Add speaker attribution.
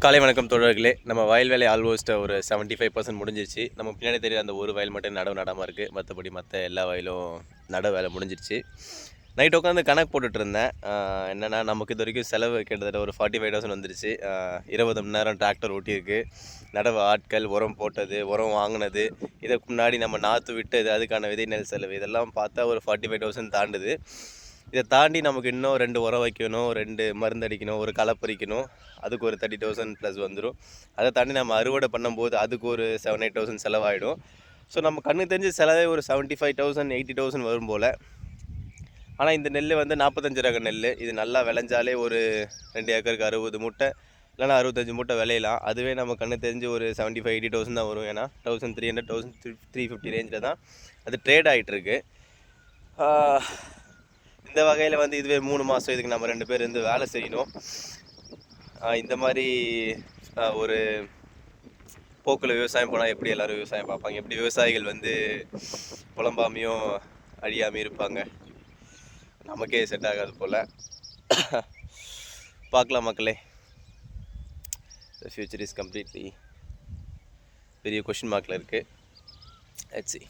Speaker 1: காலை வணக்கம் தோழர்களே. நம்ம வயல் வேலை ஆல்மோஸ்ட் ஒரு 75% முடிஞ்சிருச்சு. நம்ம பின்னாடி தெரியுற அந்த ஒரு வயல் மட்டும் நடவு நடாமல் இருக்குது. மற்றபடி மற்ற எல்லா வயலும் நடவு வேலை முடிஞ்சிருச்சு. நைட் உட்காந்து கணக்கு போட்டுட்ருந்தேன். என்னென்னா நமக்கு இது வரைக்கும் செலவு கிட்டத்தட்ட ஒரு 45,000 வந்துருச்சு. 20 மணி நேரம் டிராக்டர் ஓட்டியிருக்கு, நடவு ஆட்கள், உரம் போட்டது, உரம் வாங்கினது, இதுக்கு முன்னாடி நம்ம நாற்று விட்டது, அதுக்கான விதை நெல் செலவு, இதெல்லாம் பார்த்தா ஒரு 45,000 தாண்டுது. இதை தாண்டி நமக்கு இன்னும் 2 உரம் வைக்கணும், 2 மருந்து அடிக்கணும், ஒரு களை பறிக்கணும், அதுக்கு ஒரு 30,000 ப்ளஸ் வந்துடும். அதை தாண்டி நம்ம அறுவடை பண்ணும்போது அதுக்கு ஒரு 7-8,000 செலவாகிடும். ஸோ நம்ம கண்ணு தெரிஞ்ச செலவே ஒரு 75,000 80,000 வரும் போல். ஆனால் இந்த நெல் வந்து 45 ரக நெல். இது நல்லா விளைஞ்சாலே ஒரு 2 ஏக்கருக்கு 60 மூட்டை இல்லைனா 65 மூட்டை விளையலாம். அதுவே நம்ம கண்ணு தெரிஞ்சு ஒரு 75-80,000 தான் வரும். ஏன்னா 1300 1350 ரேஞ்சில் தான் அது ட்ரேட் ஆகிட்டுருக்கு. இந்த வகையில் வந்து இதுவே 3 மாதம் இதுக்கு நம்ம 2 பேர் இருந்து வேலை செய்யணும். இந்த மாதிரி ஒரு போக்கில் விவசாயம் போனால் எப்படி எல்லோரும் விவசாயம் பார்ப்பாங்க, எப்படி விவசாயிகள் வந்து புலம்பாமையும் அழியாமையும் இருப்பாங்க, நமக்கே செட் ஆகாது போல். பார்க்கலாம் மக்களே. The future is completely பெரிய கொஷின் மார்க்கில் இருக்குது. Let's see.